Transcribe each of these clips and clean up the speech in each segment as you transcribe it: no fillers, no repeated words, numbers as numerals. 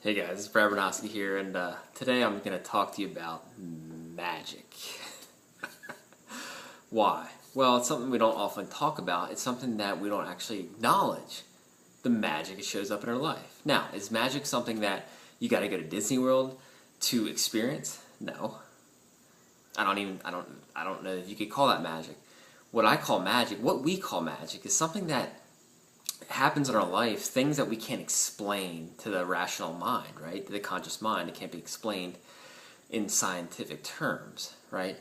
Hey guys, it's Brad Bernowski here, and today I'm going to talk to you about magic. Why? Well, it's something we don't often talk about. It's something that we don't actually acknowledge. The magic that shows up in our life. Now, is magic something that you got to go to Disney World to experience? No. I don't know if you could call that magic. What I call magic, what we call magic, is something that happens in our life, things that we can't explain to the rational mind, right? To the conscious mind, it can't be explained in scientific terms, right?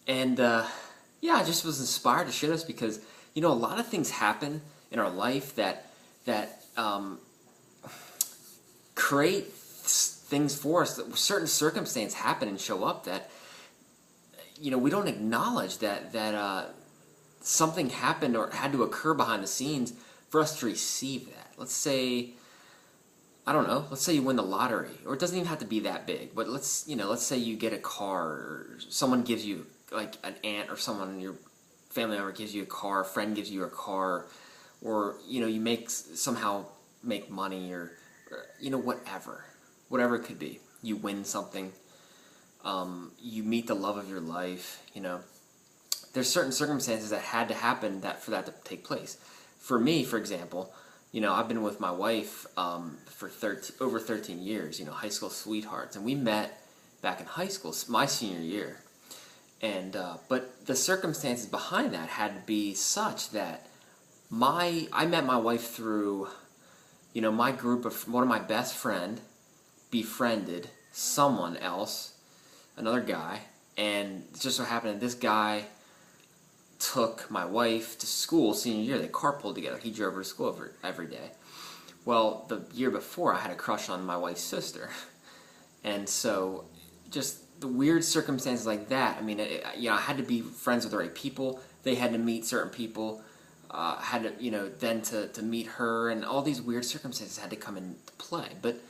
And yeah, I just was inspired to share this because, you know, a lot of things happen in our life that create things for us. That certain circumstances happen and show up that, you know, we don't acknowledge that something happened or had to occur behind the scenes for us to receive that. Let's say, I don't know, let's say you win the lottery, or it doesn't even have to be that big, but let's say you get a car, or someone gives you, like an aunt or someone in your family member gives you a car, a friend gives you a car, or, you know, you somehow make money, or you know, whatever it could be. You win something, you meet the love of your life, you know. There's certain circumstances that had to happen for that to take place. For me, for example, you know, I've been with my wife for over 13 years, you know, high school sweethearts, and we met back in high school, my senior year. And but the circumstances behind that had to be such that I met my wife through, you know, my group of one of my best friend befriended someone else, another guy, and it just so happened that this guy took my wife to school senior year. They carpooled together. He drove her to school every day. Well, the year before, I had a crush on my wife's sister. And so, just the weird circumstances like that. I mean, you know, I had to be friends with the right people. They had to meet certain people. Had to, you know, then to meet her, and all these weird circumstances had to come into play. But,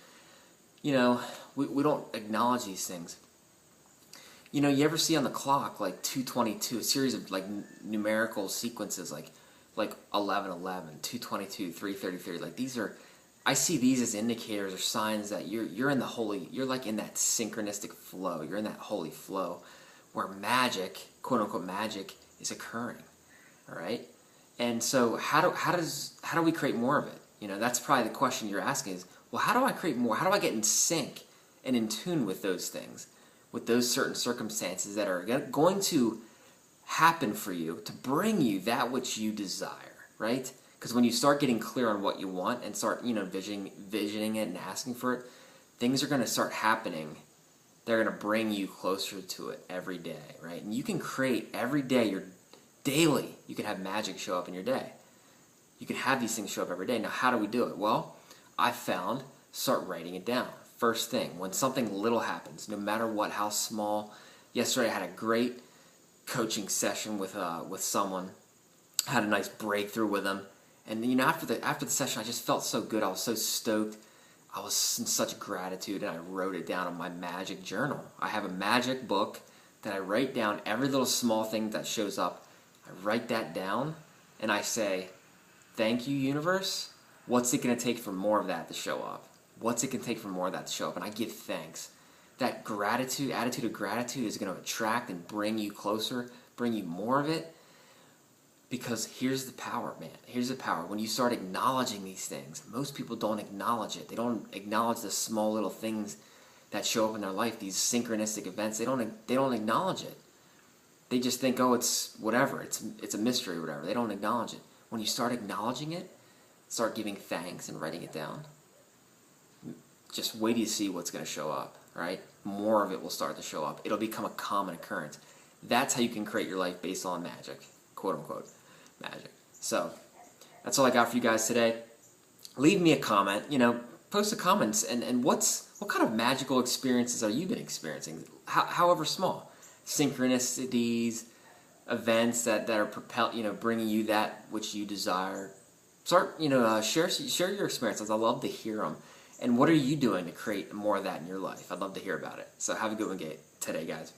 you know, we don't acknowledge these things. You know, you ever see on the clock, like 222, a series of, like, numerical sequences, like 1111, 222, 333, like, these are, I see these as indicators or signs that you're in the holy, you're, like, in that synchronistic flow, you're in that holy flow, where magic, quote-unquote magic, is occurring, all right? And so, how do we create more of it? You know, that's probably the question you're asking is, well, how do I create more? How do I get in sync and in tune with those things? With those certain circumstances that are going to happen for you to bring you that which you desire, right? Because when you start getting clear on what you want and start, you know, visioning it and asking for it, things are going to start happening. They're going to bring you closer to it every day, right? And you can create every day, your daily, you can have magic show up in your day. You can have these things show up every day. Now, how do we do it? Well, I found, start writing it down. First thing, when something little happens, no matter what, how small. Yesterday I had a great coaching session with someone. I had a nice breakthrough with them, and you know, after the session, I just felt so good. I was so stoked. I was in such gratitude, and I wrote it down on my magic journal. I have a magic book that I write down every little small thing that shows up. I write that down, and I say, "Thank you, universe. What's it going to take for more of that to show up? What's it going to take for more of that to show up?" And I give thanks. That gratitude, attitude of gratitude is going to attract and bring you closer, bring you more of it. Because here's the power, man. Here's the power. When you start acknowledging these things, most people don't acknowledge it. They don't acknowledge the small little things that show up in their life, these synchronistic events. They don't acknowledge it. They just think, oh, it's whatever. It's a mystery or whatever. They don't acknowledge it. When you start acknowledging it, start giving thanks and writing it down, just wait till you see what's going to show up, right? More of it will start to show up. It'll become a common occurrence. That's how you can create your life based on magic, quote-unquote magic. So, that's all I got for you guys today. Leave me a comment, you know, post the comments, and what kind of magical experiences have you been experiencing, however small? Synchronicities, events that are bringing you that which you desire. Start, you know, share your experiences. I love to hear them. And what are you doing to create more of that in your life? I'd love to hear about it. So have a good one today, guys.